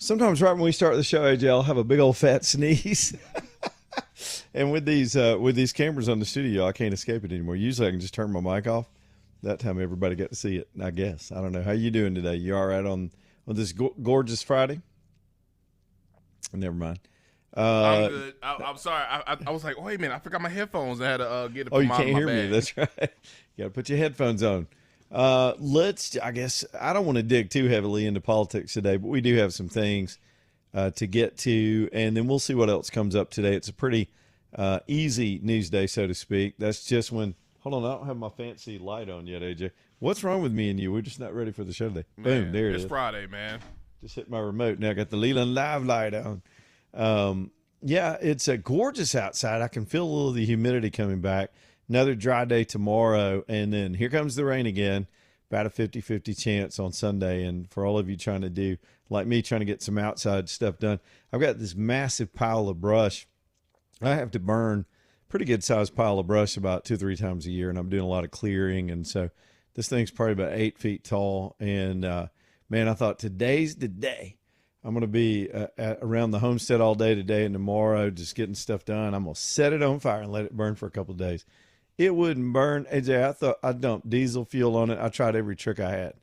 Sometimes right when we start the show, AJ, I'll have a big old fat sneeze. And with these cameras on the studio, I can't escape it anymore. Usually I can just turn my mic off. That time everybody got to see it, I guess. I don't know. How you doing today? You all right on this gorgeous Friday? Never mind. I'm good. I'm sorry. I was like, wait a minute, I forgot my headphones. I had to get it Oh, from you my can't hear bag. me. That's right. You got to put your headphones on. I guess, I don't want to dig too heavily into politics today, but we do have some things to get to, and then we'll see what else comes up today. It's a pretty easy news day, so to speak. That's just when, hold on, I don't have my fancy light on yet, AJ. What's wrong with me and you? We're just not ready for the show today. Man, Boom, there it it's is. Friday, man. Just hit my remote. Now I got the Leland Live light on. Yeah, it's gorgeous outside. I can feel a little of the humidity coming back. Another dry day tomorrow, and then here comes the rain again. About a 50-50 chance on Sunday. And for all of you trying to do, like me, trying to get some outside stuff done, I've got this massive pile of brush. I have to burn a pretty good sized pile of brush about 2-3 times a year, and I'm doing a lot of clearing. And so this thing's probably about 8 feet tall. And man, I thought today's the day. I'm going to be around the homestead all day today and tomorrow, just getting stuff done. I'm going to set it on fire and let it burn for a couple of days. It wouldn't burn. AJ, I thought I dumped diesel fuel on it. I tried every trick I had.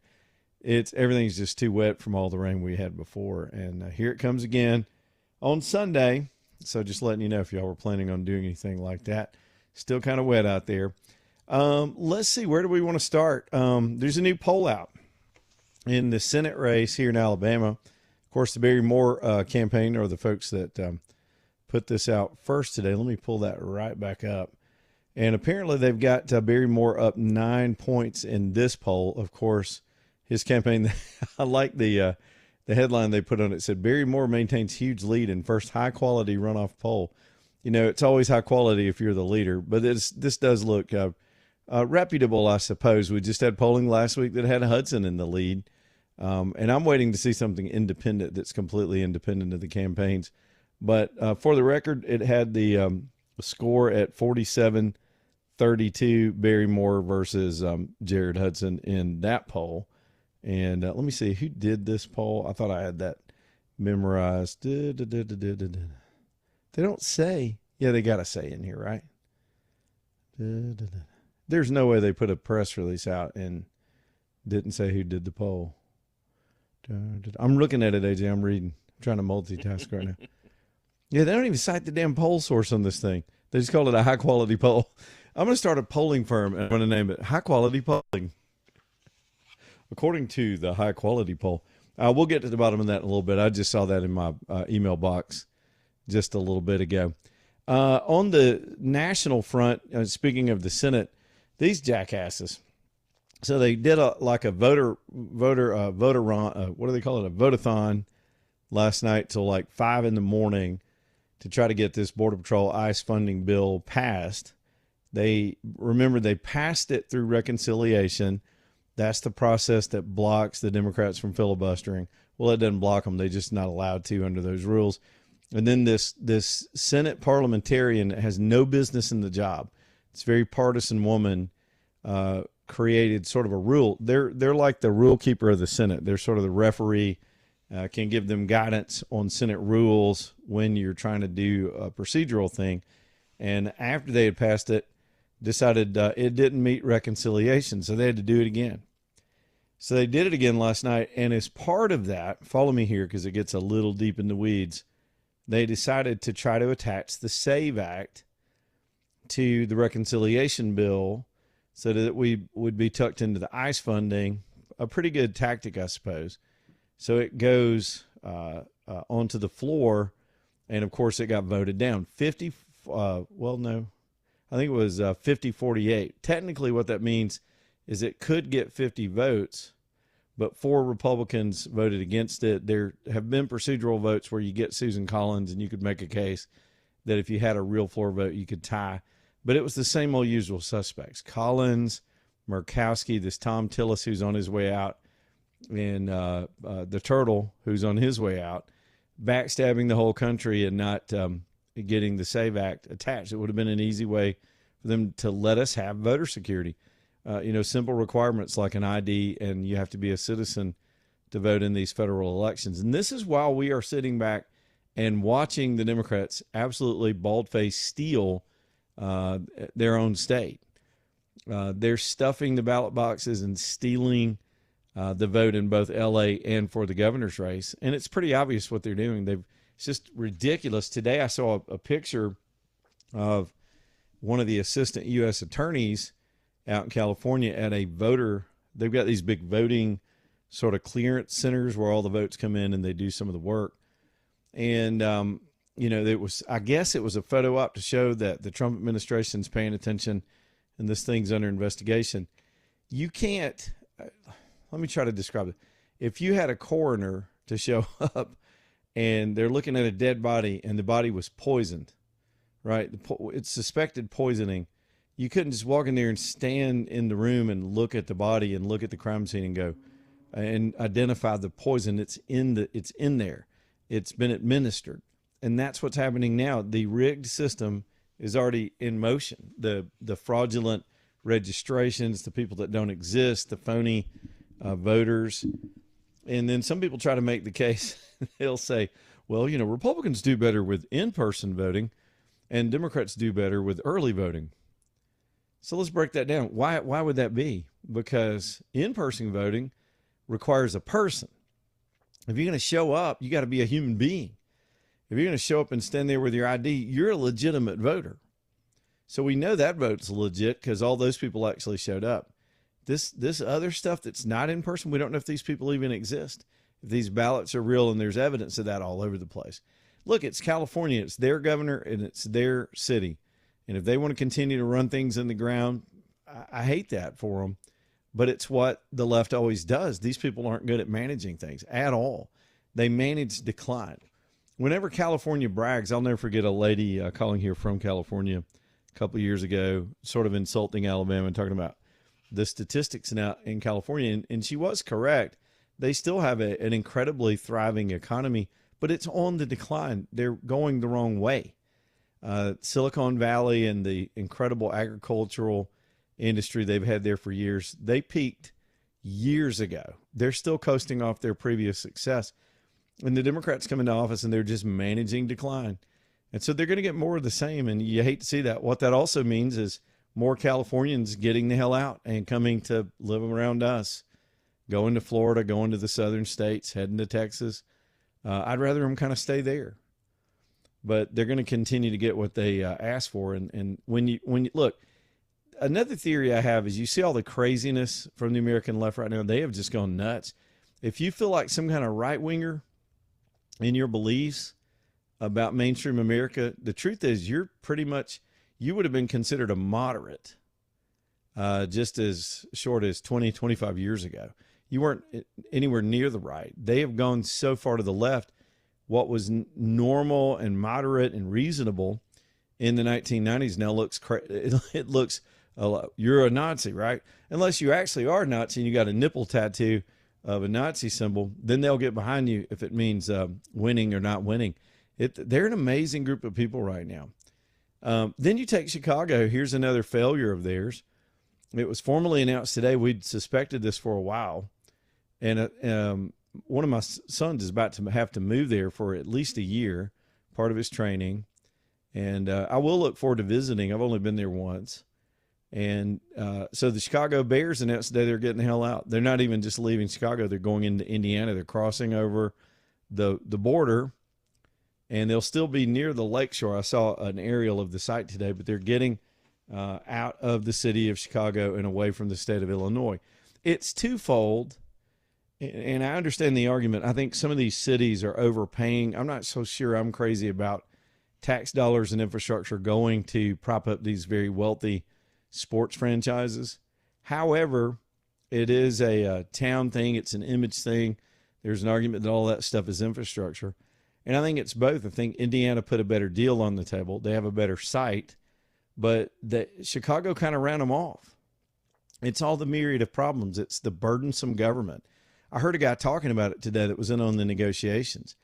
Everything's just too wet from all the rain we had before. And here it comes again on Sunday. So just letting you know if y'all were planning on doing anything like that. Still kind of wet out there. Let's see, where do we want to start? There's a new poll out in the Senate race here in Alabama. Of course, the Barry Moore campaign are the folks that put this out first today. Let me pull that right back up. And apparently they've got Barry Moore up 9 points in this poll. Of course, his campaign, I like the headline they put on it. It said, Barry Moore maintains huge lead in first high-quality runoff poll. You know, it's always high quality if you're the leader, but this does look reputable, I suppose. We just had polling last week that had Hudson in the lead. And I'm waiting to see something independent that's completely independent of the campaigns. But for the record, it had the score at 47-32, Barry Moore versus Jared Hudson in that poll. And let me see, who did this poll? I thought I had that memorized. They don't say. Yeah, they got to say in here, right? There's no way they put a press release out and didn't say who did the poll. I'm looking at it, AJ. I'm reading. I'm trying to multitask right now. Yeah, they don't even cite the damn poll source on this thing. They just call it a high-quality poll. I'm going to start a polling firm, and I'm going to name it High-Quality Polling. According to the high-quality poll. We'll get to the bottom of that in a little bit. I just saw that in my email box just a little bit ago. On the national front, speaking of the Senate, these jackasses. So they did a voter what do they call it? A votathon last night till like 5 a.m. to try to get this Border Patrol ICE funding bill passed. They passed it through reconciliation. That's the process that blocks the Democrats from filibustering. Well, it doesn't block them. They're just not allowed to under those rules. And then this Senate parliamentarian that has no business in the job. It's a very partisan woman, created sort of a rule. They're like the rule keeper of the Senate. They're sort of the referee, can give them guidance on Senate rules when you're trying to do a procedural thing. And after they had passed it, decided it didn't meet reconciliation, so they had to do it again. So they did it again last night, and as part of that, follow me here because it gets a little deep in the weeds, they decided to try to attach the SAVE Act to the reconciliation bill so that we would be tucked into the ICE funding. A pretty good tactic, I suppose. So it goes onto the floor, and of course it got voted down. I think it was 50-48. Technically what that means is it could get 50 votes, but 4 Republicans voted against it. There have been procedural votes where you get Susan Collins and you could make a case that if you had a real floor vote, you could tie. But it was the same old usual suspects. Collins, Murkowski, this Tom Tillis who's on his way out, and the Turtle who's on his way out, backstabbing the whole country and not getting the SAVE Act attached. It would have been an easy way for them to let us have voter security. Simple requirements like an ID, and you have to be a citizen to vote in these federal elections. And this is while we are sitting back and watching the Democrats absolutely bald-faced steal their own state. They're stuffing the ballot boxes and stealing the vote in both L.A. and for the governor's race. And it's pretty obvious what they're doing. It's just ridiculous. Today I saw a picture of one of the assistant U.S. attorneys out in California at a voter. They've got these big voting sort of clearance centers where all the votes come in and they do some of the work. And, I guess it was a photo op to show that the Trump administration is paying attention and this thing's under investigation. You can't, let me try to describe it. If you had a coroner to show up and they're looking at a dead body and the body was poisoned, right? It's suspected poisoning. You couldn't just walk in there and stand in the room and look at the body and look at the crime scene and go and identify the poison. It's in there. It's been administered. And that's what's happening now. The rigged system is already in motion. The fraudulent registrations, the people that don't exist, the phony voters. And then some people try to make the case. They'll say, well, Republicans do better with in-person voting and Democrats do better with early voting. So let's break that down. Why would that be? Because in-person voting requires a person. If you're going to show up, you got to be a human being. If you're going to show up and stand there with your ID, you're a legitimate voter. So we know that vote's legit because all those people actually showed up. This other stuff that's not in person, we don't know if these people even exist. If these ballots are real, and there's evidence of that all over the place. Look, it's California. It's their governor and it's their city. And if they want to continue to run things in the ground, I hate that for them. But it's what the left always does. These people aren't good at managing things at all. They manage decline. Whenever California brags, I'll never forget a lady calling here from California a couple of years ago, sort of insulting Alabama and talking about the statistics now in California. And she was correct. They still have an incredibly thriving economy, but it's on the decline. They're going the wrong way. Silicon Valley and the incredible agricultural industry they've had there for years, they peaked years ago. They're still coasting off their previous success. And the Democrats come into office and they're just managing decline. And so they're going to get more of the same. And you hate to see that. What that also means is more Californians getting the hell out and coming to live around us, going to Florida, going to the southern states, heading to Texas. I'd rather them kind of stay there. But they're going to continue to get what they ask for. And when you look, another theory I have is you see all the craziness from the American left right now. They have just gone nuts. If you feel like some kind of right winger in your beliefs about mainstream America, the truth is you would have been considered a moderate just as short as 20, 25 years ago. You weren't anywhere near the right. They have gone so far to the left. What was normal and moderate and reasonable in the 1990s now looks it looks you're a Nazi, right? Unless you actually are a Nazi and you got a nipple tattoo of a Nazi symbol, then they'll get behind you if it means winning or not winning. They're an amazing group of people right now. Then you take Chicago. Here's another failure of theirs. It was formally announced today. We'd suspected this for a while. And one of my sons is about to have to move there for at least a year, part of his training. And I will look forward to visiting. I've only been there once. And so the Chicago Bears announced today they're getting the hell out. They're not even just leaving Chicago. They're going into Indiana. They're crossing over the border, and they'll still be near the lakeshore. I saw an aerial of the site today, but they're getting out of the city of Chicago and away from the state of Illinois. It's twofold, and I understand the argument. I think some of these cities are overpaying. I'm not so sure I'm crazy about tax dollars and infrastructure going to prop up these very wealthy sports franchises. However, it is a town thing. It's an image thing. There's an argument that all that stuff is infrastructure. And I think it's both. I think Indiana put a better deal on the table. They have a better site, but Chicago kind of ran them off. It's all the myriad of problems. It's the burdensome government. I heard a guy talking about it today that was in on the negotiations.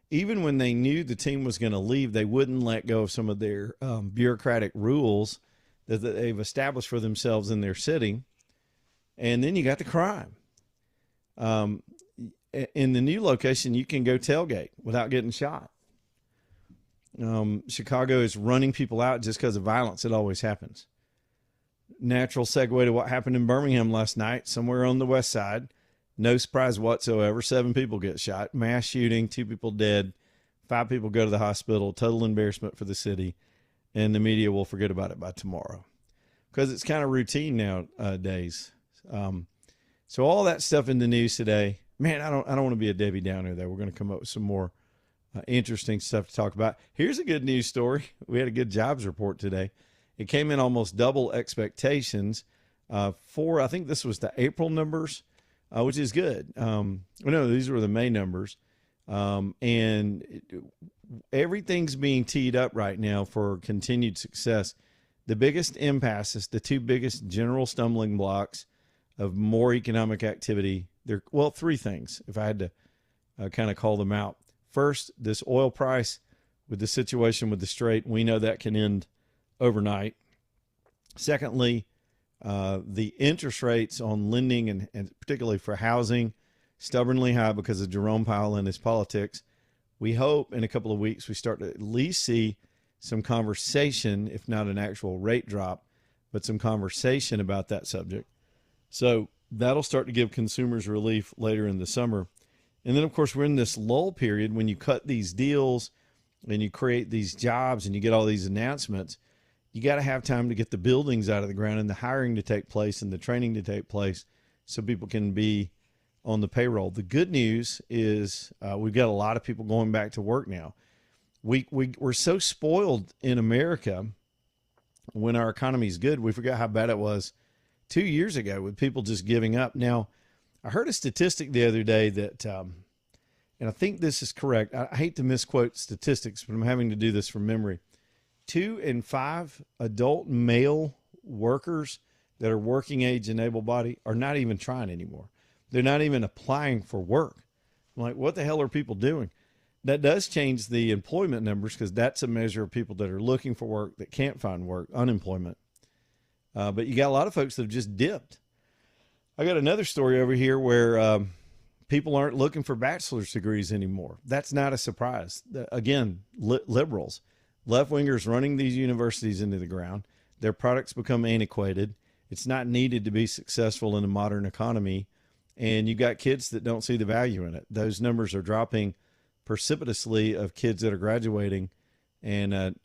Even when they knew the team was going to leave, they wouldn't let go of some of their bureaucratic rules that they've established for themselves in their city. And then you got the crime. in the new location, you can go tailgate without getting shot. Chicago is running people out just because of violence. It always happens. Natural segue to what happened in Birmingham last night, somewhere on the west side. No surprise whatsoever. 7 people get shot. Mass shooting, 2 people dead, 5 people go to the hospital. Total embarrassment for the city. And the media will forget about it by tomorrow. Because it's kind of routine nowadays. So all that stuff in the news today. Man, I don't want to be a Debbie Downer, though. We're going to come up with some more interesting stuff to talk about. Here's a good news story. We had a good jobs report today. It came in almost double expectations for, I think this was the April numbers, which is good. No, these were the May numbers. And everything's being teed up right now for continued success. The biggest impasses, the 2 biggest general stumbling blocks of more economic activity, well, 3 things, if I had to kind of call them out. First, this oil price with the situation with the Strait, we know that can end overnight. Secondly, the interest rates on lending and particularly for housing, stubbornly high because of Jerome Powell and his politics. We hope in a couple of weeks we start to at least see some conversation, if not an actual rate drop, but some conversation about that subject. So that'll start to give consumers relief later in the summer. And then, of course, we're in this lull period when you cut these deals and you create these jobs and you get all these announcements. You got to have time to get the buildings out of the ground and the hiring to take place and the training to take place so people can be on the payroll. The good news is we've got a lot of people going back to work now. We're so spoiled in America when our economy is good. We forgot how bad it was 2 years ago with people just giving up. Now, I heard a statistic the other day that, and I think this is correct. I hate to misquote statistics, but I'm having to do this from memory. 2 in 5 adult male workers that are working age and able body are not even trying anymore. They're not even applying for work. I'm like, what the hell are people doing? That does change the employment numbers because that's a measure of people that are looking for work that can't find work, unemployment. But you got a lot of folks that have just dipped. I got another story over here where people aren't looking for bachelor's degrees anymore. That's not a surprise. Again, liberals, left-wingers running these universities into the ground. Their products become antiquated. It's not needed to be successful in a modern economy. And you got kids that don't see the value in it. Those numbers are dropping precipitously of kids that are graduating. And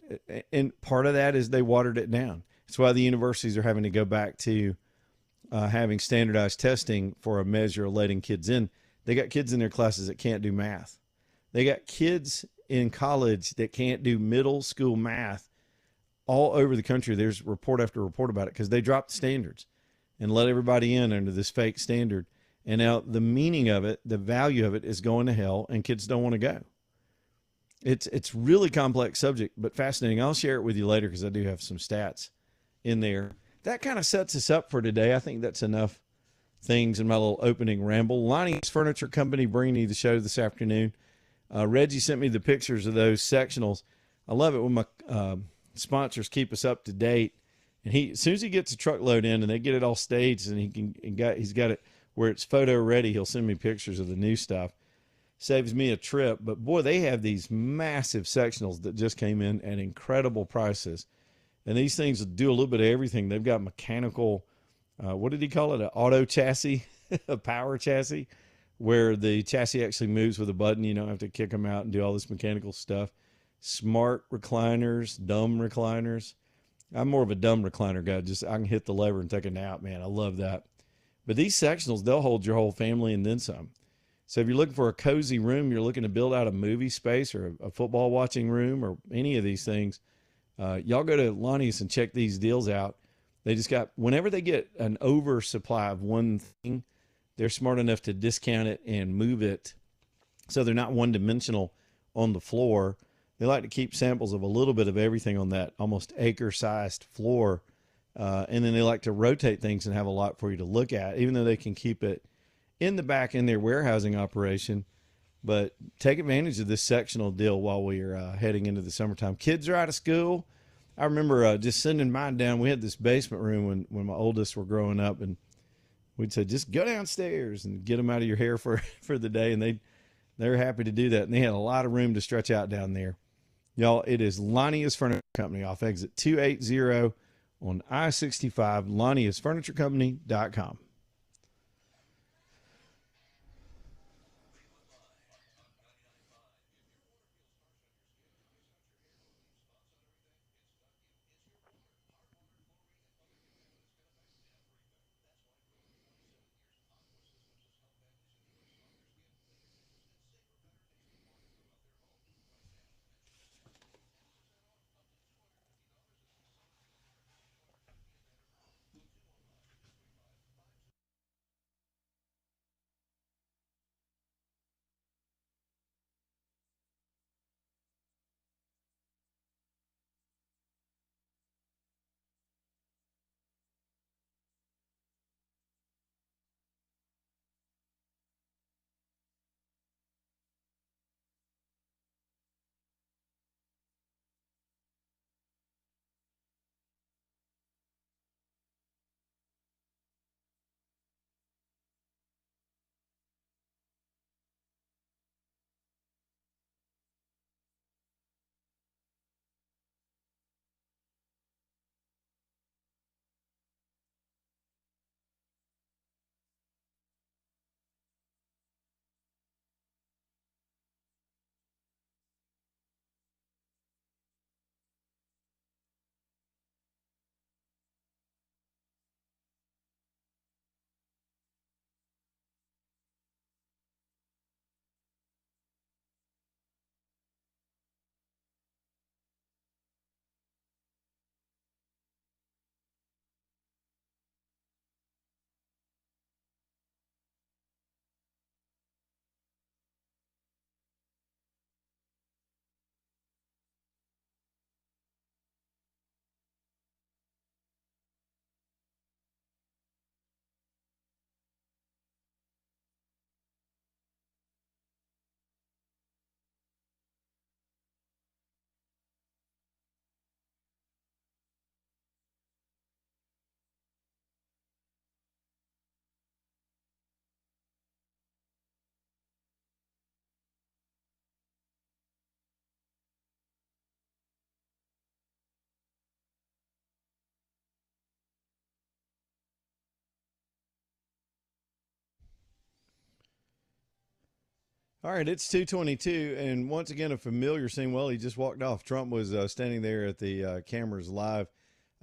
part of that is they watered it down. That's why the universities are having to go back to having standardized testing for a measure of letting kids in. They got kids in their classes that can't do math. They got kids in college that can't do middle school math all over the country. There's report after report about it because they dropped the standards and let everybody in under this fake standard. And now the meaning of it, the value of it is going to hell and kids don't want to go. It's really complex subject, but fascinating. I'll share it with you later because I do have some stats in there. That kind of sets us up for today. I think that's enough things in my little opening ramble. Lonnie's Furniture Company bringing you the show this afternoon. Reggie sent me the pictures of those sectionals. I love it when my sponsors keep us up to date. And as soon as he gets a truckload in and they get it all staged and he's got it where it's photo ready, he'll send me pictures of the new stuff. Saves me a trip. But boy, they have these massive sectionals that just came in at incredible prices. And these things do a little bit of everything. They've got mechanical, what did he call it? An auto chassis, a power chassis, where the chassis actually moves with a button. You don't have to kick them out and do all this mechanical stuff. Smart recliners, dumb recliners. I'm more of a dumb recliner guy. Just I can hit the lever and take a nap, man. I love that. But these sectionals, they'll hold your whole family and then some. So if you're looking for a cozy room, you're looking to build out a movie space or a football watching room or any of these things, y'all go to Lonnie's and check these deals out. They just got, whenever they get an oversupply of one thing, they're smart enough to discount it and move it so they're not one-dimensional on the floor. They like to keep samples of a little bit of everything on that almost acre-sized floor. And then they like to rotate things and have a lot for you to look at, even though they can keep it in the back in their warehousing operation. But take advantage of this sectional deal while we're heading into the summertime. Kids are out of school. I remember just sending mine down. We had this basement room when my oldest were growing up, and we'd say, just go downstairs and get them out of your hair for, for the day. And they're happy to do that. And they had a lot of room to stretch out down there. Y'all, it is Lonnius Furniture Company off exit 280 on I-65, LonniusFurnitureCompany.com. All right, it's 2:22, and once again, a familiar scene. Well, he just walked off. Trump was standing there at the cameras live.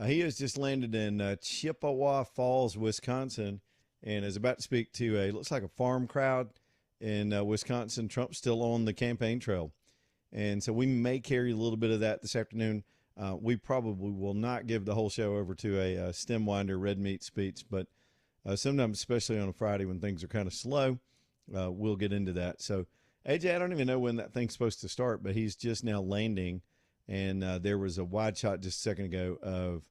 He has just landed in Chippewa Falls, Wisconsin, and is about to speak to looks like a farm crowd in Wisconsin. Trump's still on the campaign trail, and so we may carry a little bit of that this afternoon. We probably will not give the whole show over to a stem winder red meat speech, but sometimes, especially on a Friday when things are kind of slow, we'll get into that. So, AJ, I don't even know when that thing's supposed to start, but he's just now landing. And there was a wide shot just a second ago of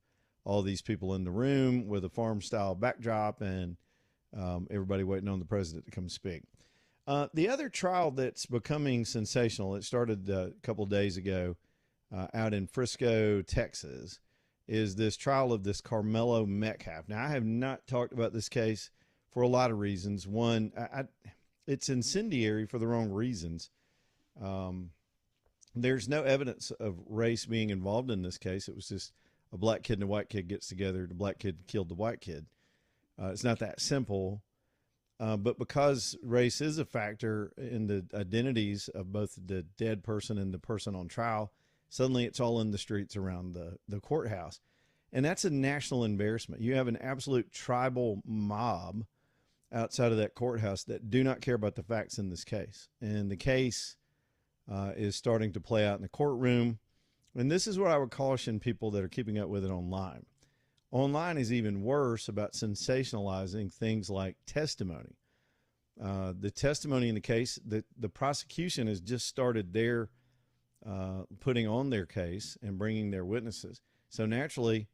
all these people in the room with a farm style backdrop and everybody waiting on the president to come speak. The other trial that's becoming sensational, it started a couple of days ago out in Frisco, Texas, is this trial of this Carmelo Metcalf. Now, I have not talked about this case for a lot of reasons. One, it's incendiary for the wrong reasons. There's no evidence of race being involved in this case. It was just a black kid and a white kid gets together. The black kid killed the white kid. It's not that simple. But because race is a factor in the identities of both the dead person and the person on trial, suddenly it's all in the streets around the courthouse. And that's a national embarrassment. You have an absolute tribal mob outside of that courthouse that do not care about the facts in this case. And the case is starting to play out in the courtroom. And this is what I would caution people that are keeping up with it online. Online is even worse about sensationalizing things like testimony. The testimony in the case, the prosecution has just started their putting on their case and bringing their witnesses. So naturally,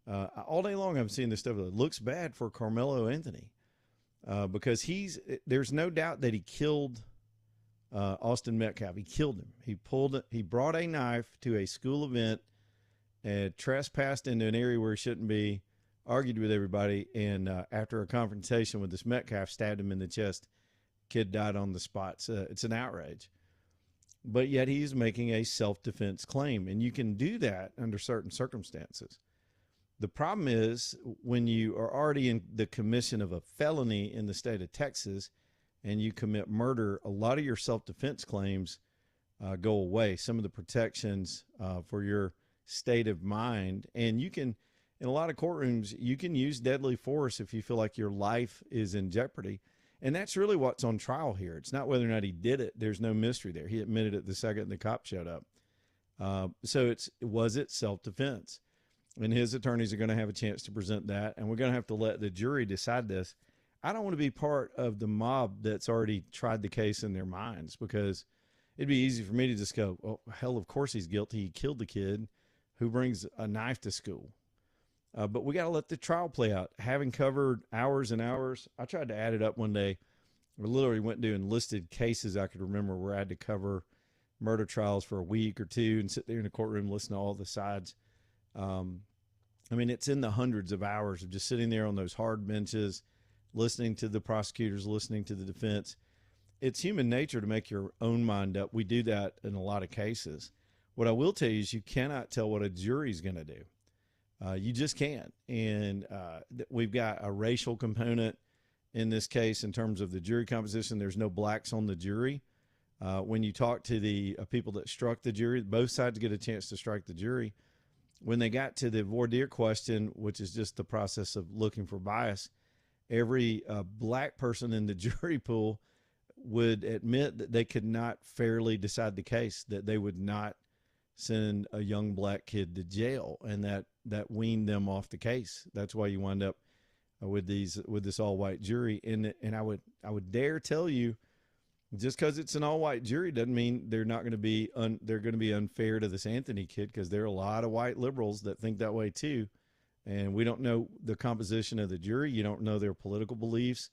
all day long I'm seeing this stuff that looks bad for Carmelo Anthony because there's no doubt that he killed Austin Metcalf. He killed him. He brought a knife to a school event and trespassed into an area where he shouldn't be, argued with everybody, and after a confrontation with this Metcalf, stabbed him in the chest. Kid died on the spot. It's an outrage. But yet he's making a self-defense claim, and you can do that under certain circumstances. The problem is when you are already in the commission of a felony in the state of Texas and you commit murder, a lot of your self-defense claims go away. Some of the protections for your state of mind, and you can, in a lot of courtrooms, you can use deadly force if you feel like your life is in jeopardy. And that's really what's on trial here. It's not whether or not he did it. There's no mystery there. He admitted it the second the cop showed up. So was it self-defense? And his attorneys are going to have a chance to present that, and we're going to have to let the jury decide this. I don't want to be part of the mob that's already tried the case in their minds, because it'd be easy for me to just go, oh, hell, of course he's guilty. He killed the kid who brings a knife to school. But we got to let the trial play out. Having covered hours and hours, I tried to add it up one day. I literally went doing listed cases I could remember where I had to cover murder trials for a week or two and sit there in the courtroom, listen to all the sides. I mean, it's in the hundreds of hours of just sitting there on those hard benches, listening to the prosecutors, listening to the defense. It's human nature to make your own mind up. We do that in a lot of cases. What I will tell you is you cannot tell what a jury's going to do. You just can't. And we've got a racial component in this case in terms of the jury composition. There's no blacks on the jury. When you talk to the people that struck the jury, both sides get a chance to strike the jury. When they got to the voir dire question, which is just the process of looking for bias, every black person in the jury pool would admit that they could not fairly decide the case, that they would not send a young black kid to jail, and that weaned them off the case. That's why you wind up with this all white jury. And I would dare tell you, just because it's an all white jury doesn't mean they're not going to be they're going to be unfair to this Anthony kid, because there are a lot of white liberals that think that way too. And we don't know the composition of the jury. You don't know their political beliefs.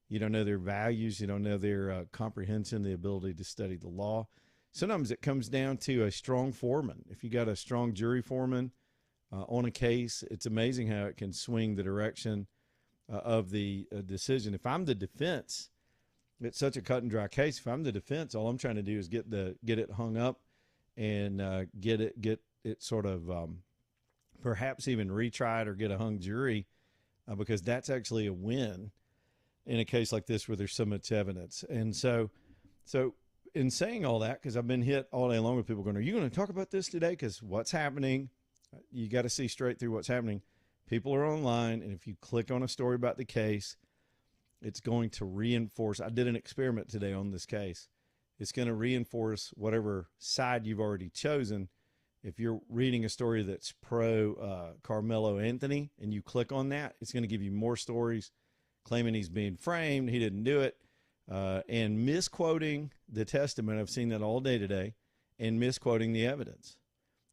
You don't know their values. You don't know their comprehension, the ability to study the law. Sometimes it comes down to a strong foreman. If you got a strong jury foreman on a case, it's amazing how it can swing the direction of the decision. If I'm the defense, it's such a cut and dry case. If I'm the defense, all I'm trying to do is get it hung up and get it sort of perhaps even retried or get a hung jury, because that's actually a win in a case like this where there's so much evidence. And so in saying all that, because I've been hit all day long with people going, are you going to talk about this today? Because what's happening, you got to see straight through what's happening. People are online, and if you click on a story about the case, it's going to reinforce. I did an experiment today on this case. It's going to reinforce whatever side you've already chosen. If you're reading a story that's pro Carmelo Anthony and you click on that, it's going to give you more stories claiming he's being framed, he didn't do it, and misquoting the testament. I've seen that all day today, and misquoting the evidence.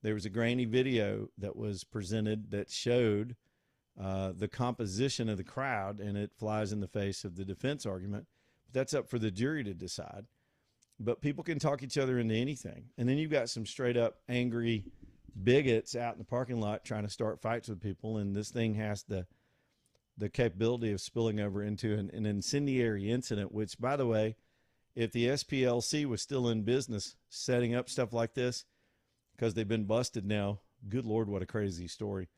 There was a grainy video that was presented that showed the composition of the crowd, and it flies in the face of the defense argument. But that's up for the jury to decide. But people can talk each other into anything. And then you've got some straight up angry bigots out in the parking lot trying to start fights with people. And this thing has the capability of spilling over into an incendiary incident, which, by the way, if the SPLC was still in business setting up stuff like this, because they've been busted now, good Lord, what a crazy story.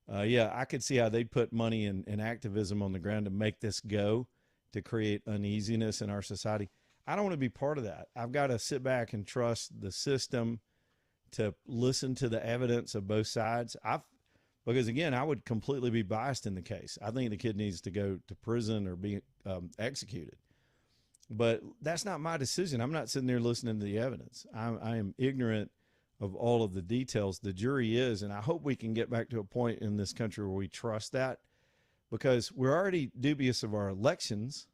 Yeah, I could see how they'd put money and activism on the ground to make this go, to create uneasiness in our society. I don't want to be part of that. I've got to sit back and trust the system to listen to the evidence of both sides. Because, again, I would completely be biased in the case. I think the kid needs to go to prison or be executed. But that's not my decision. I'm not sitting there listening to the evidence. I am ignorant of all of the details. The jury is, and I hope we can get back to a point in this country where we trust that, because we're already dubious of our elections,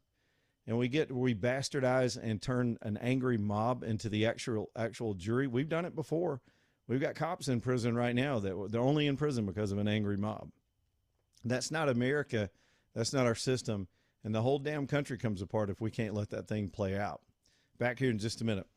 and we bastardize and turn an angry mob into the actual jury. We've done it before. We've got cops in prison right now that they're only in prison because of an angry mob. That's not America. That's not our system. And the whole damn country comes apart if we can't let that thing play out. Back here in just a minute.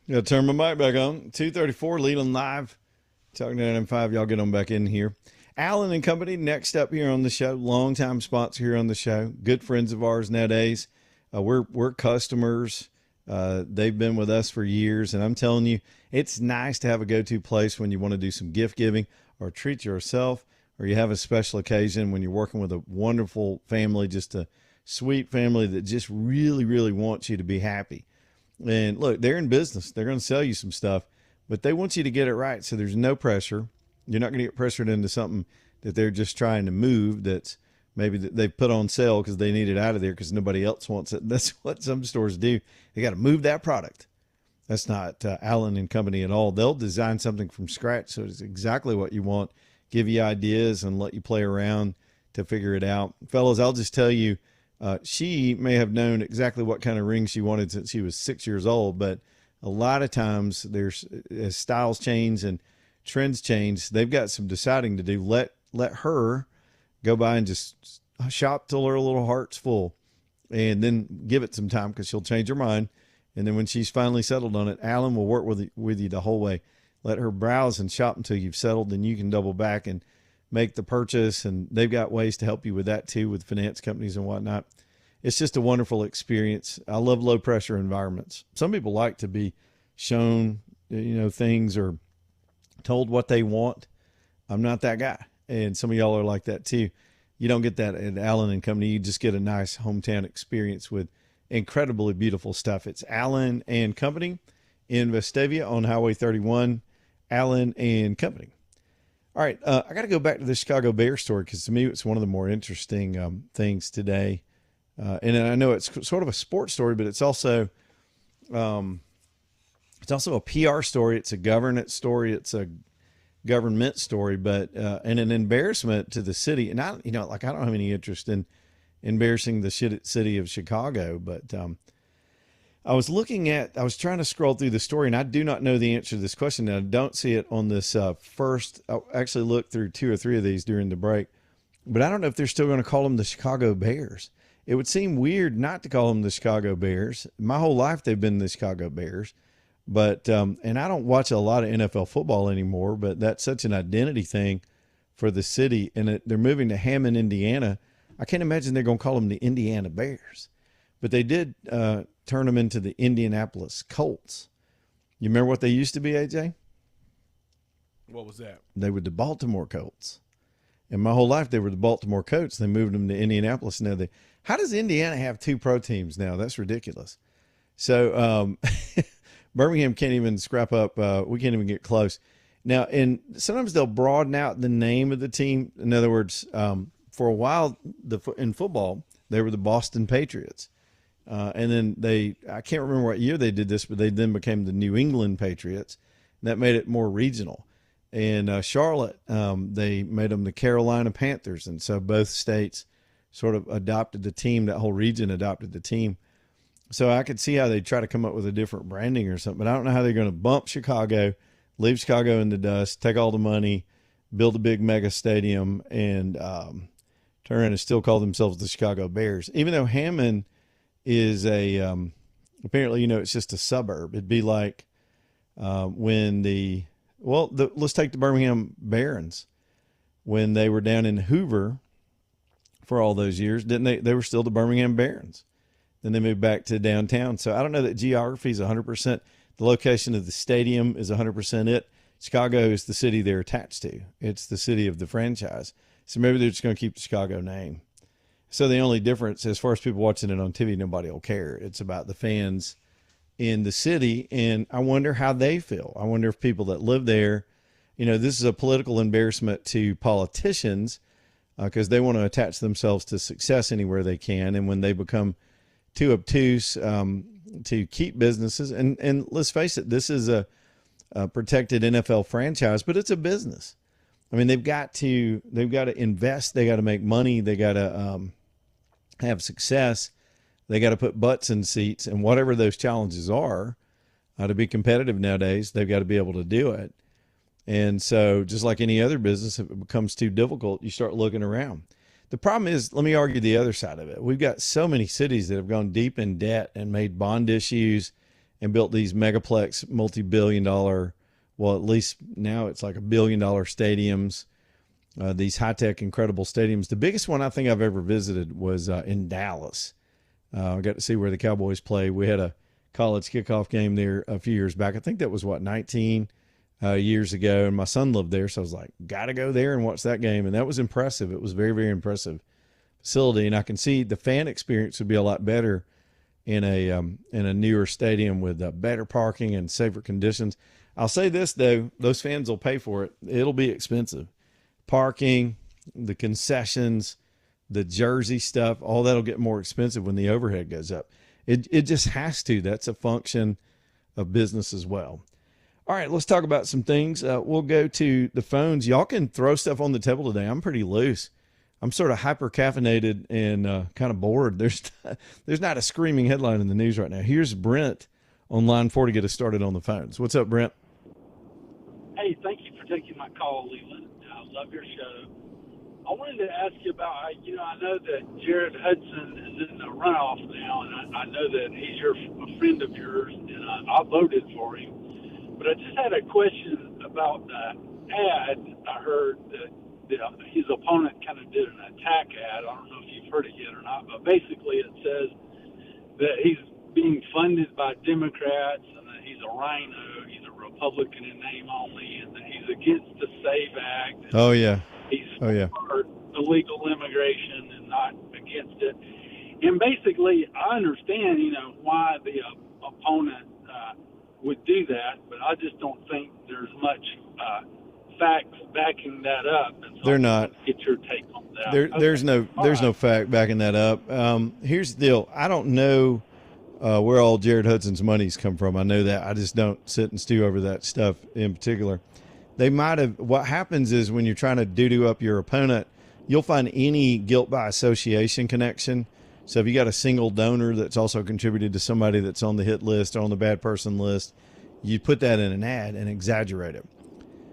Got to turn my mic back on. 234 Leland Live. Talking to NM5. Y'all get on back in here. Allen and Company next up here on the show. Longtime sponsor here on the show. Good friends of ours nowadays. We're customers. They've been with us for years, and I'm telling you, it's nice to have a go-to place when you want to do some gift giving or treat yourself, or you have a special occasion when you're working with a wonderful family, just a sweet family that just really, really wants you to be happy. And look, they're in business. They're going to sell you some stuff, but they want you to get it right. So there's no pressure. You're not going to get pressured into something that they're just trying to move that's maybe that they've put on sale because they need it out of there because nobody else wants it. That's what some stores do. They got to move that product. That's not Allen and Company at all. They'll design something from scratch so it's exactly what you want, give you ideas, and let you play around to figure it out. Fellas, I'll just tell you, she may have known exactly what kind of ring she wanted since she was 6 years old, but a lot of times there's as styles change and trends change, they've got some deciding to do. Let her go by and just shop till her little heart's full, and then give it some time because she'll change her mind. And then when she's finally settled on it, Allen will work with you the whole way. Let her browse and shop until you've settled, and you can double back and make the purchase. And they've got ways to help you with that too, with finance companies and whatnot. It's just a wonderful experience. I love low pressure environments. Some people like to be shown, things or told what they want. I'm not that guy. And some of y'all are like that too. You don't get that at Allen and Company. You just get a nice hometown experience with incredibly beautiful stuff. It's Allen and Company in Vestavia on Highway 31. Allen and Company. All right, I got to go back to the Chicago Bears story because to me it's one of the more interesting things today. And I know it's sort of a sports story, but it's also a PR story. It's a governance story. It's a government story, but and an embarrassment to the city. And I don't have any interest in embarrassing the city of Chicago, but I was trying to scroll through the story, and I do not know the answer to this question. And I don't see it on this first. I actually looked through 2 or 3 of these during the break, but I don't know if they're still going to call them the Chicago Bears. It would seem weird not to call them the Chicago Bears. My whole life they've been the Chicago Bears. But, and I don't watch a lot of NFL football anymore, but that's such an identity thing for the city. And they're moving to Hammond, Indiana. I can't imagine they're going to call them the Indiana Bears. But they did turn them into the Indianapolis Colts. You remember what they used to be, AJ? What was that? They were the Baltimore Colts. And my whole life they were the Baltimore Colts. They moved them to Indianapolis. Now how does Indiana have 2 pro teams now? That's ridiculous. So, Birmingham can't even scrap up. We can't even get close. Now, and sometimes they'll broaden out the name of the team. In other words, for a while in football, they were the Boston Patriots. And then I can't remember what year they did this, but they then became the New England Patriots. That made it more regional. And Charlotte, they made them the Carolina Panthers. And so both states sort of adopted the team. That whole region adopted the team. So I could see how they'd try to come up with a different branding or something, but I don't know how they're going to bump Chicago, leave Chicago in the dust, take all the money, build a big mega stadium, and turn around and still call themselves the Chicago Bears. Even though Hammond is apparently, it's just a suburb. It'd be like when let's take the Birmingham Barons. When they were down in Hoover for all those years, didn't they? They were still the Birmingham Barons. Then they moved back to downtown. So I don't know that geography is 100%. The location of the stadium is 100% it. Chicago is the city they're attached to. It's the city of the franchise. So maybe they're just going to keep the Chicago name. So the only difference, as far as people watching it on TV, nobody will care. It's about the fans in the city, and I wonder how they feel. I wonder if people that live there, this is a political embarrassment to politicians because they want to attach themselves to success anywhere they can, and when they become too obtuse to keep businesses. And let's face it, this is a protected NFL franchise, but it's a business. I mean, they've got to invest. They got to make money. They got to have success. They got to put butts in seats, and whatever those challenges are to be competitive nowadays, they've got to be able to do it. And so just like any other business, if it becomes too difficult, you start looking around. The problem is, let me argue the other side of it. We've got so many cities that have gone deep in debt and made bond issues and built these megaplex, multi-billion-dollar, well, at least now it's like $1 billion stadiums. These high-tech, incredible stadiums. The biggest one I think I've ever visited was in Dallas. I got to see where the Cowboys play. We had a college kickoff game there a few years back. I think that was, 19 years ago, and my son lived there, so I was like, got to go there and watch that game, and that was impressive. It was very, very impressive facility, and I can see the fan experience would be a lot better in a newer stadium with better parking and safer conditions. I'll say this, though, those fans will pay for it. It'll be expensive. Parking, the concessions, the jersey stuff, all that'll get more expensive when the overhead goes up. It just has to. That's a function of business as well. All right, let's talk about some things. We'll go to the phones. Y'all can throw stuff on the table today. I'm pretty loose. I'm sort of hyper caffeinated and kind of bored. There's not a screaming headline in the news right now. Here's Brent on line 4 to get us started on the phones. What's up, Brent? Hey, thank you for taking my call, Leland. I love your show. I wanted to ask you about, I know that Jared Hudson is in the runoff now, and I know that he's a friend of yours, and I voted for him. But I just had a question about the ad. I heard that his opponent kind of did an attack ad. I don't know if you've heard it yet or not, but basically it says that he's being funded by Democrats and that he's a rhino, he's a Republican in name only, and that he's against the SAVE Act. Oh, yeah. He's for illegal immigration and not against it. And basically, I understand, why the opponent would do that, but I just don't think there's much facts backing that up. And so they're not. Get your take on that. There's no fact backing that up. Here's the deal. I don't know where all Jared Hudson's money's come from. I know that. I just don't sit and stew over that stuff in particular. They might have. What happens is when you're trying to doo-doo up your opponent, you'll find any guilt by association connection. So if you got a single donor that's also contributed to somebody that's on the hit list or on the bad person list, you put that in an ad and exaggerate it.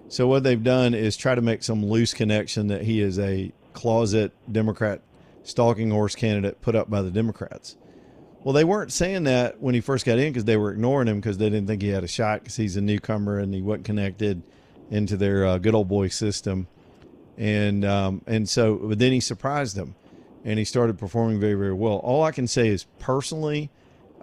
So what they've done is try to make some loose connection that he is a closet Democrat stalking horse candidate put up by the Democrats. Well, they weren't saying that when he first got in because they were ignoring him because they didn't think he had a shot because he's a newcomer and he wasn't connected into their good old boy system. And so but then he surprised them and he started performing very, very well. All I can say is personally,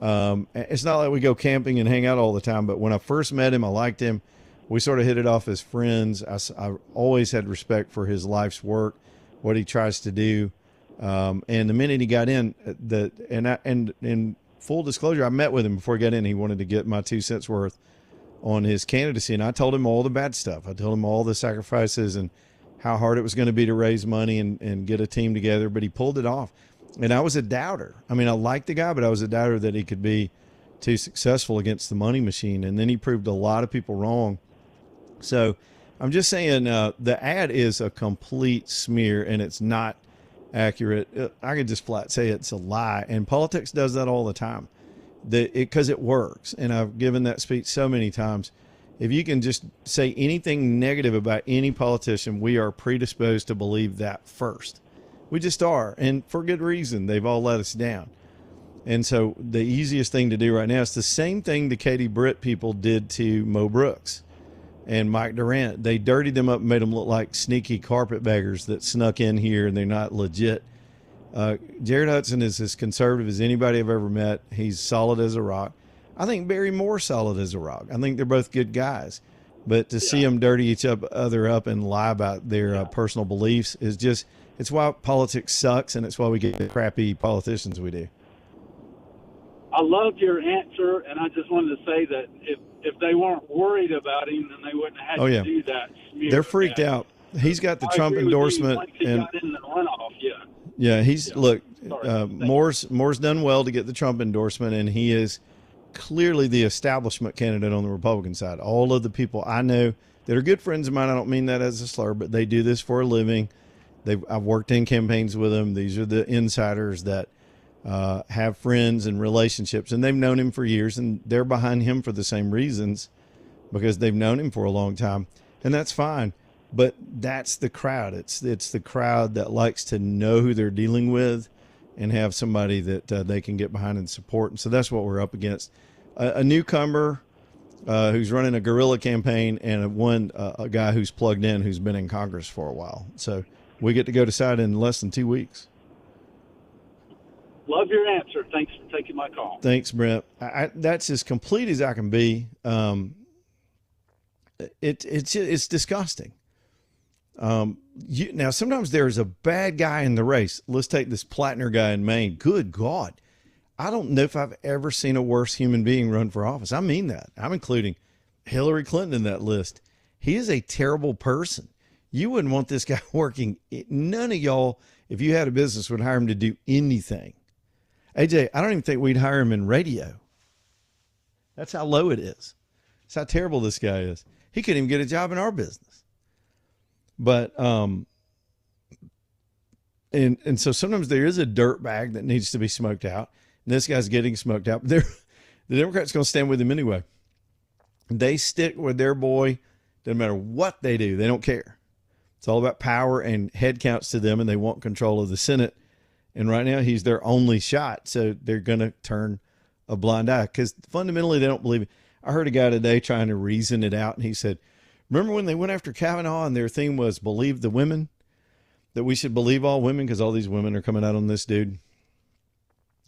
it's not like we go camping and hang out all the time, but when I first met him, I liked him. We sort of hit it off as friends. I always had respect for his life's work, what he tries to do. And the minute he got in, and in full disclosure, I met with him before he got in. He wanted to get my 2 cents worth on his candidacy, and I told him all the bad stuff. I told him all the sacrifices and how hard it was going to be to raise money and get a team together, but he pulled it off. And I was a doubter. I mean, I liked the guy, but I was a doubter that he could be too successful against the money machine. And then he proved a lot of people wrong. So I'm just saying the ad is a complete smear and it's not accurate. I could just flat say it's a lie. And politics does that all the time because it works. And I've given that speech so many times. If you can just say anything negative about any politician, we are predisposed to believe that first. We just are. And for good reason. They've all let us down. And so the easiest thing to do right now is the same thing the Katie Britt people did to Mo Brooks and Mike Durant. They dirtied them up and made them look like sneaky carpetbaggers that snuck in here and they're not legit. Jared Hudson is as conservative as anybody I've ever met. He's solid as a rock. I think Barry Moore's solid as a rock. I think they're both good guys. But to see them dirty each other up and lie about their personal beliefs is just, it's why politics sucks, and it's why we get the crappy politicians we do. I loved your answer, and I just wanted to say that if they weren't worried about him, then they wouldn't have had to do that smear. They're freaked out. He's got the Trump endorsement. Once he got in the runoff, look, Moore's done well to get the Trump endorsement, and he is clearly the establishment candidate on the Republican side. All of the people I know that are good friends of mine, I don't mean that as a slur, but they do this for a living. I've worked in campaigns with them. These are the insiders that have friends and relationships, and they've known him for years, and they're behind him for the same reasons because they've known him for a long time, and that's fine. But that's the crowd. It's the crowd that likes to know who they're dealing with and have somebody that they can get behind and support. And so that's what we're up against. a newcomer who's running a guerrilla campaign, and a guy who's plugged in who's been in Congress for a while. So we get to go decide in less than 2 weeks. Love your answer. Thanks for taking my call. Thanks, Brent. That's as complete as I can be. It's disgusting. Now, sometimes there's a bad guy in the race. Let's take this Plattner guy in Maine. Good God. I don't know if I've ever seen a worse human being run for office. I mean that. I'm including Hillary Clinton in that list. He is a terrible person. You wouldn't want this guy working. None of y'all, if you had a business, would hire him to do anything. AJ, I don't even think we'd hire him in radio. That's how low it is. That's how terrible this guy is. He couldn't even get a job in our business. But, and so sometimes there is a dirt bag that needs to be smoked out. And this guy's getting smoked out. The Democrats going to stand with him anyway. They stick with their boy. Doesn't matter what they do. They don't care. It's all about power and head counts to them, and they want control of the Senate. And right now he's their only shot. So they're going to turn a blind eye because fundamentally they don't believe it. I heard a guy today trying to reason it out. And he said, remember when they went after Kavanaugh and their theme was believe the women, that we should believe all women because all these women are coming out on this dude.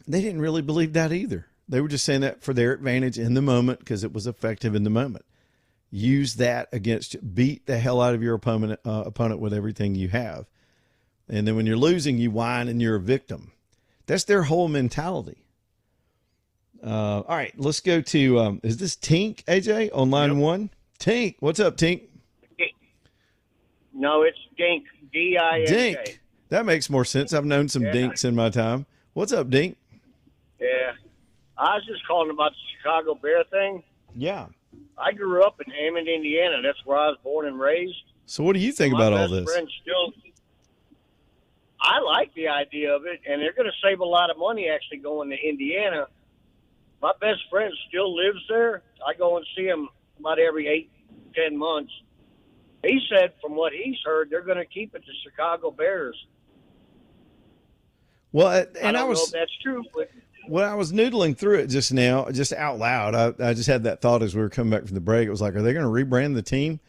They didn't really believe that either. They were just saying that for their advantage in the moment because it was effective in the moment. Use that against you. Beat the hell out of your opponent with everything you have. And then when you're losing, you whine and you're a victim. That's their whole mentality. All right, let's go to, is this Tink, AJ, on line one? Tink, what's up, Tink? No, it's Dink, D-I-N-K. Dink. That makes more sense. I've known some Dinks in my time. What's up, Dink? Yeah. I was just calling about the Chicago Bear thing. Yeah. I grew up in Hammond, Indiana. That's where I was born and raised. So what do you think about all this? I like the idea of it, and they're going to save a lot of money actually going to Indiana. My best friend still lives there. I go and see him about every 8-10 months. He said from what he's heard, they're going to keep it to Chicago Bears. Well, and I don't know if that's true, but when I was noodling through it just now, just out loud, I just had that thought as we were coming back from the break. It was like, are they going to rebrand the team?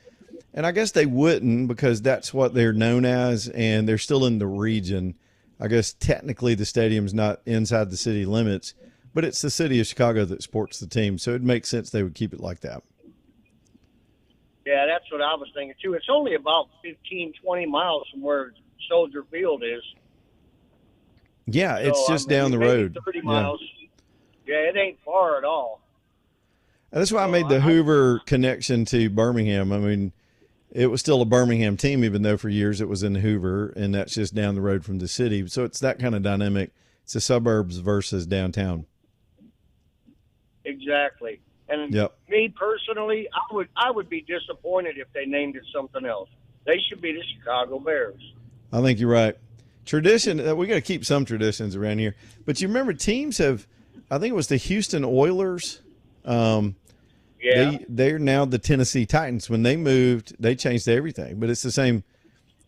And I guess they wouldn't because that's what they're known as, and they're still in the region. I guess technically the stadium's not inside the city limits, but it's the city of Chicago that supports the team, so it makes sense they would keep it like that. Yeah, that's what I was thinking, too. It's only about 15, 20 miles from where Soldier Field is. Yeah, it's just down the road. 30 miles. Yeah, it ain't far at all. And that's why I made the Hoover connection to Birmingham. I mean, it was still a Birmingham team, even though for years it was in Hoover, and that's just down the road from the city. So it's that kind of dynamic. It's the suburbs versus downtown. Exactly. And me personally, I would be disappointed if they named it something else. They should be the Chicago Bears. I think you're right. Tradition, we got to keep some traditions around here. But you remember teams have, I think it was the Houston Oilers. They're now the Tennessee Titans. When they moved, they changed everything. But it's the same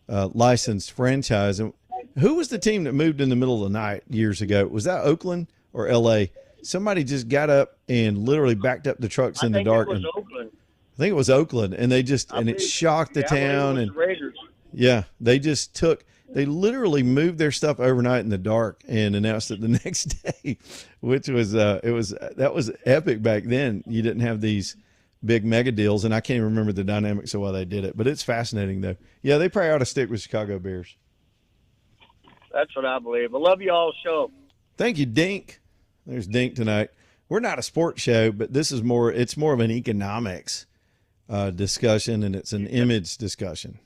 licensed franchise. And who was the team that moved in the middle of the night years ago? Was that Oakland or L.A.? Somebody just got up and literally backed up the trucks in the dark. I think it was Oakland. I think it was Oakland. And they just, it shocked the town. And they literally moved their stuff overnight in the dark and announced it the next day, which was, that was epic back then. You didn't have these big mega deals, and I can't even remember the dynamics of why they did it, but it's fascinating though. Yeah, they probably ought to stick with Chicago Bears. That's what I believe. I love you all show. Thank you, Dink. There's Dink tonight. We're not a sports show, but it's more of an economics discussion, and it's an image discussion.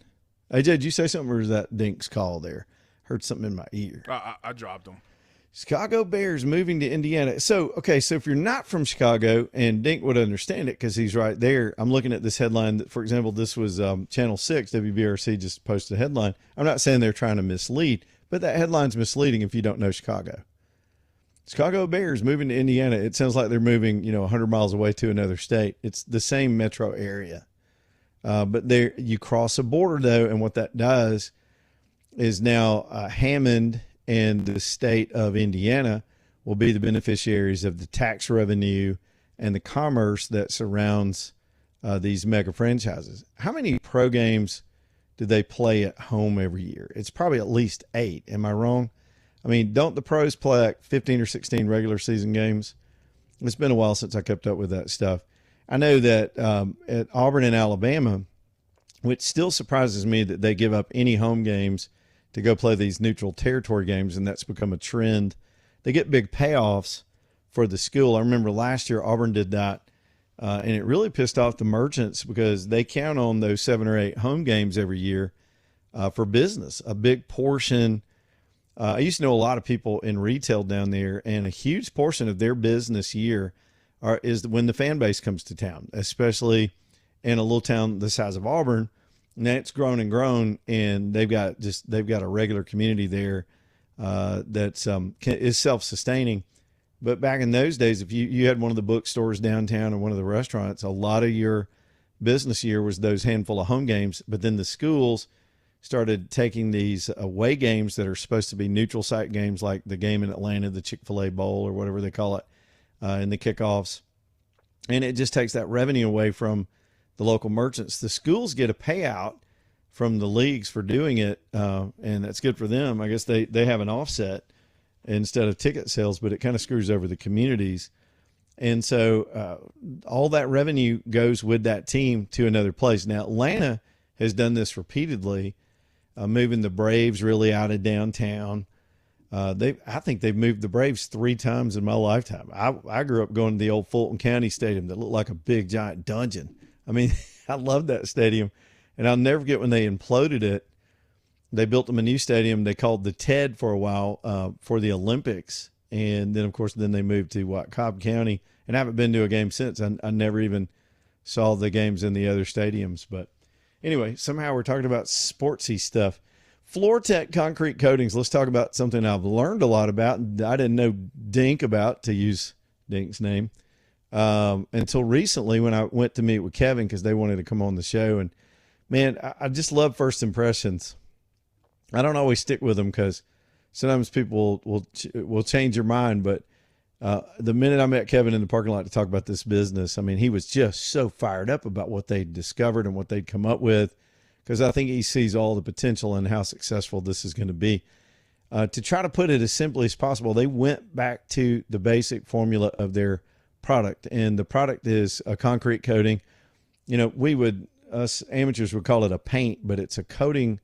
AJ, did you say something, or is that Dink's call there? Heard something in my ear. I dropped him. Chicago Bears moving to Indiana. So if you're not from Chicago, and Dink would understand it because he's right there. I'm looking at this headline. That, for example, this was Channel 6, WBRC just posted a headline. I'm not saying they're trying to mislead, but that headline's misleading if you don't know Chicago. Chicago Bears moving to Indiana. It sounds like they're moving, 100 miles away to another state. It's the same metro area. But there, you cross a border though, and what that does is now Hammond and the state of Indiana will be the beneficiaries of the tax revenue and the commerce that surrounds these mega franchises. How many pro games do they play at home every year? It's probably at least 8. Am I wrong? I mean, don't the pros play like 15 or 16 regular season games? It's been a while since I kept up with that stuff. I know that at Auburn and Alabama, which still surprises me that they give up any home games to go play these neutral territory games, and that's become a trend. They get big payoffs for the school. I remember last year Auburn did that, and it really pissed off the merchants because they count on those 7 or 8 home games every year for business. A big portion. I used to know a lot of people in retail down there, and a huge portion of their business year is when the fan base comes to town, especially in a little town the size of Auburn. Now it's grown and grown, and they've got a regular community there that's is self-sustaining. But back in those days, if you had one of the bookstores downtown or one of the restaurants, a lot of your business year was those handful of home games. But then the schools started taking these away games that are supposed to be neutral site games, like the game in Atlanta, the Chick-fil-A Bowl or whatever they call it, in the kickoffs. And it just takes that revenue away from the local merchants. The schools get a payout from the leagues for doing it, and that's good for them. I guess they have an offset instead of ticket sales, but it kind of screws over the communities. And so all that revenue goes with that team to another place. Now, Atlanta has done this repeatedly, moving the Braves really out of downtown. I think they've moved the Braves 3 times in my lifetime. I grew up going to the old Fulton County Stadium that looked like a big giant dungeon. I mean, I love that stadium, and I'll never forget when they imploded it. They built them a new stadium they called the TED for a while for the Olympics, and then of course they moved to Cobb County. And I haven't been to a game since. I never even saw the games in the other stadiums, but. Anyway, somehow we're talking about sportsy stuff. FloorTech concrete coatings. Let's talk about something I've learned a lot about and I didn't know Dink about, to use Dink's name, until recently when I went to meet with Kevin because they wanted to come on the show. And, man, I just love first impressions. I don't always stick with them because sometimes people will change your mind, but the minute I met Kevin in the parking lot to talk about this business, I mean, he was just so fired up about what they'd discovered and what they'd come up with, because I think he sees all the potential and how successful this is going to be. To try to put it as simply as possible, they went back to the basic formula of their product, and the product is a concrete coating. You know, us amateurs would call it a paint, but it's a coating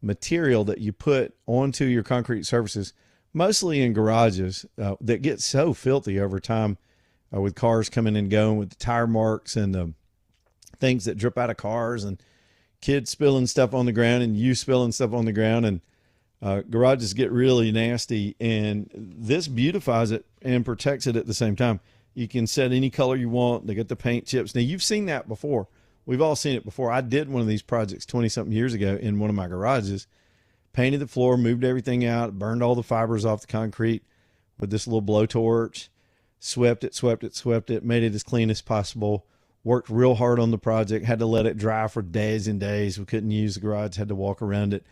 material that you put onto your concrete surfaces, mostly in garages, that get so filthy over time with cars coming and going, with the tire marks and the things that drip out of cars and kids spilling stuff on the ground and you spilling stuff on the ground, and garages get really nasty. And this beautifies it and protects it at the same time. You can set any color you want. They get the paint chips. Now, you've seen that before. We've all seen it before. I did one of these projects 20-something years ago in one of my garages. Painted the floor, moved everything out, burned all the fibers off the concrete with this little blowtorch, swept it, made it as clean as possible, worked real hard on the project, had to let it dry for days and days. We couldn't use the garage, had to walk around it.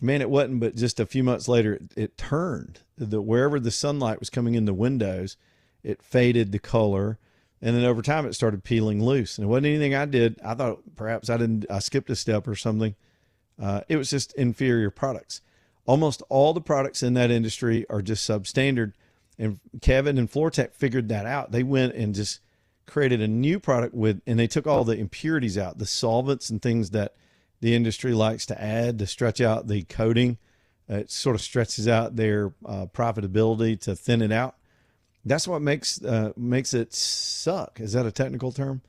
Man, it wasn't but just a few months later, it turned. Wherever the sunlight was coming in the windows, it faded the color. And then over time, it started peeling loose. And it wasn't anything I did. I thought perhaps I skipped a step or something. It was just inferior products. Almost all the products in that industry are just substandard. And Kevin and FloorTech figured that out. They went and just created a new product and they took all the impurities out, the solvents and things that the industry likes to add to stretch out the coating. It sort of stretches out their profitability to thin it out. That's what makes it suck. Is that a technical term?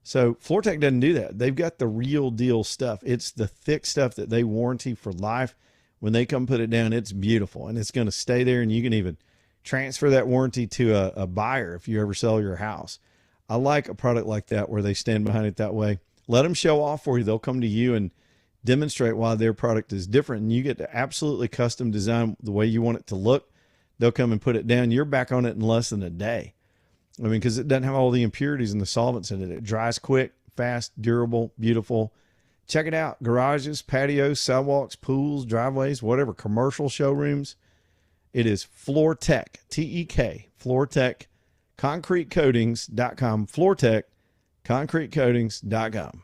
So FloorTech doesn't do that. They've got the real deal stuff. It's the thick stuff that they warranty for life. When they come put it down, it's beautiful and it's going to stay there. And you can even transfer that warranty to a buyer if you ever sell your house. I like a product like that where they stand behind it that way. Let them show off for you. They'll come to you and demonstrate why their product is different. And you get to absolutely custom design the way you want it to look. They'll come and put it down. You're back on it in less than a day. I mean, because it doesn't have all the impurities and the solvents in it. It dries quick, fast, durable, beautiful. Check it out. Garages, patios, sidewalks, pools, driveways, whatever, commercial showrooms. It is FloorTech, T-E-K, FloorTech concretecoatings.com. FloorTech, concretecoatings.com.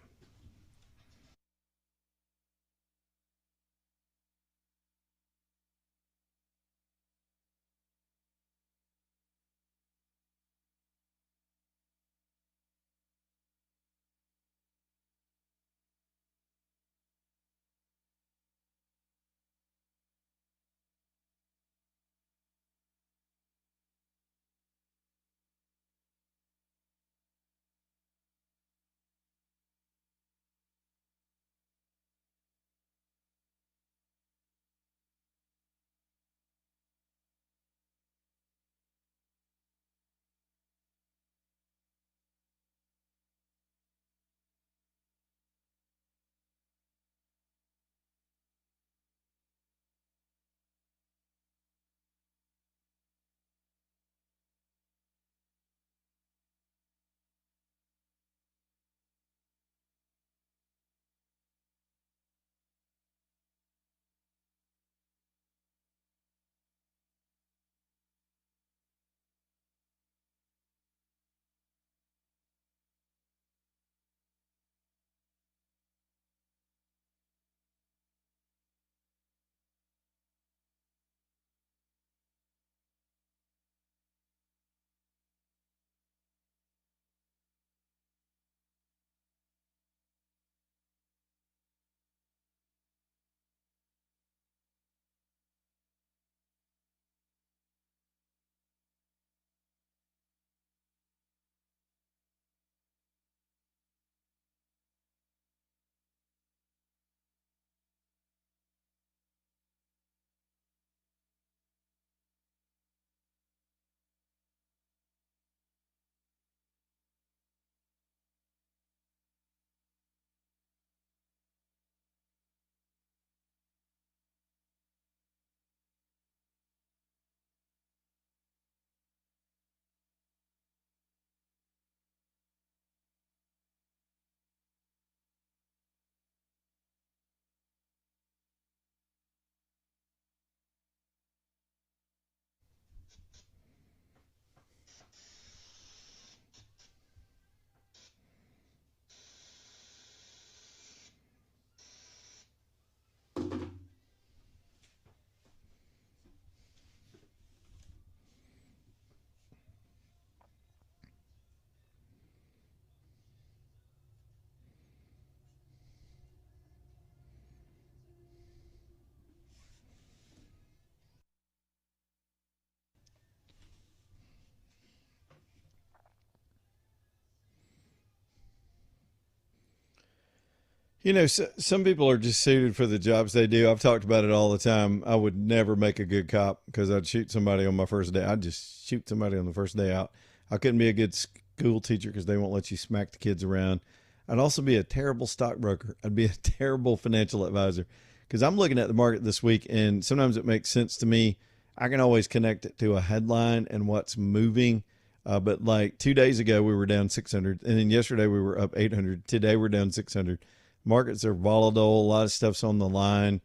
You know, some people are just suited for the jobs they do. I've talked about it all the time. I would never make a good cop because I'd shoot somebody on my first day. I'd just shoot somebody on the first day out. I couldn't be a good school teacher because they won't let you smack the kids around. I'd also be a terrible stockbroker. I'd be a terrible financial advisor because I'm looking at the market this week, and sometimes it makes sense to me. I can always connect it to a headline and what's moving. But like 2 days ago, we were down 600, and then yesterday we were up 800. Today we're down 600. Markets are volatile. A lot of stuff's on the line.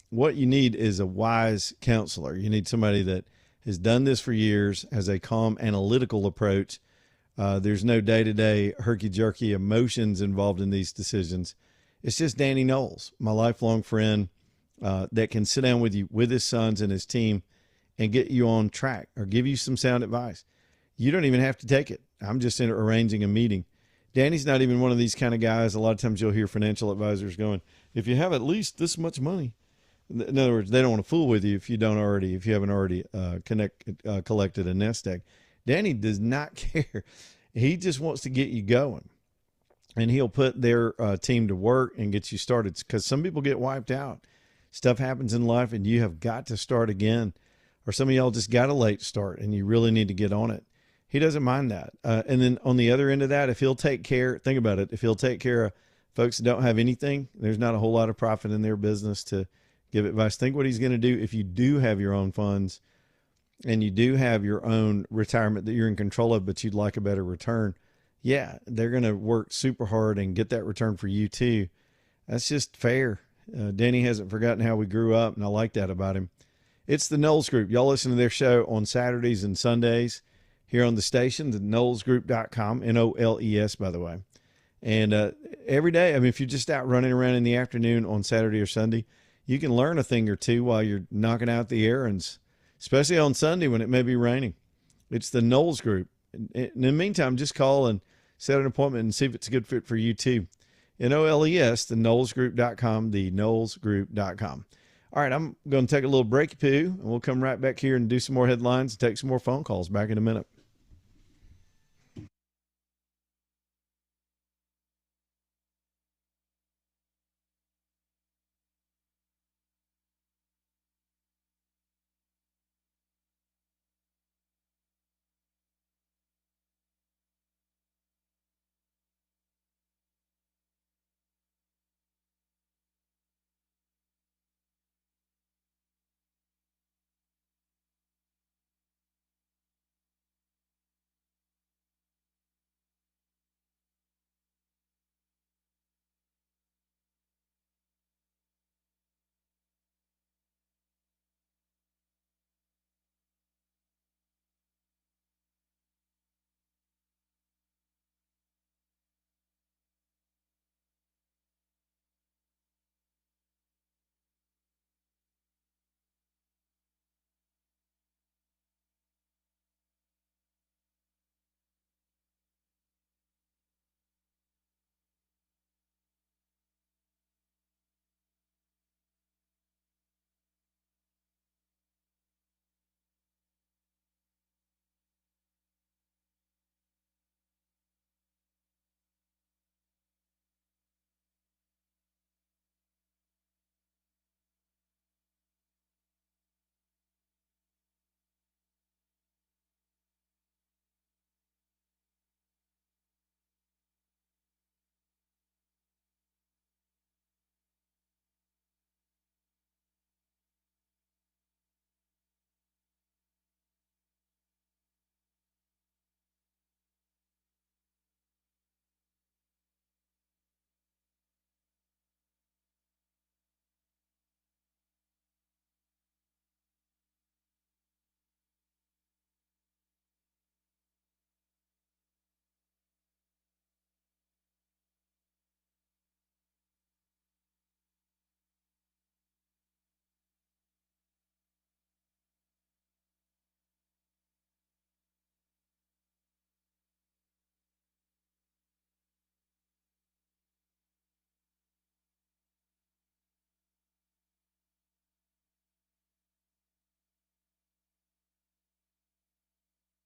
What you need is a wise counselor. You need somebody that has done this for years, has a calm, analytical approach. There's no day-to-day herky-jerky emotions involved in these decisions. It's just Danny Knowles, my lifelong friend, that can sit down with you, with his sons and his team, and get you on track or give you some sound advice. You don't even have to take it. I'm just arranging a meeting. Danny's not even one of these kind of guys. A lot of times you'll hear financial advisors going, if you have at least this much money. In other words, they don't want to fool with you if you haven't already collected a nest egg. Danny does not care. He just wants to get you going, and he'll put their team to work and get you started, because some people get wiped out. Stuff happens in life and you have got to start again, or some of y'all just got a late start and you really need to get on it. He doesn't mind that. And then on the other end of that, if he'll take care, think about it, if he'll take care of folks that don't have anything, there's not a whole lot of profit in their business to give advice. Think what he's going to do if you do have your own funds and you do have your own retirement that you're in control of, but you'd like a better return. Yeah, they're going to work super hard and get that return for you too. That's just fair. Danny hasn't forgotten how we grew up, and I like that about him. It's the Knowles Group. Y'all listen to their show on Saturdays and Sundays. here on the station, the knowlesgroup.com, N-O-L-E-S, by the way. And every day, I mean, if you're just out running around in the afternoon on Saturday or Sunday, you can learn a thing or two while you're knocking out the errands, especially on Sunday when it may be raining. It's the Knowles Group. In the meantime, just call and set an appointment and see if it's a good fit for you too. N-O-L-E-S, the knowlesgroup.com, the knowlesgroup.com. All right, I'm going to take a little breaky poo, and we'll come right back here and do some more headlines and take some more phone calls back in a minute.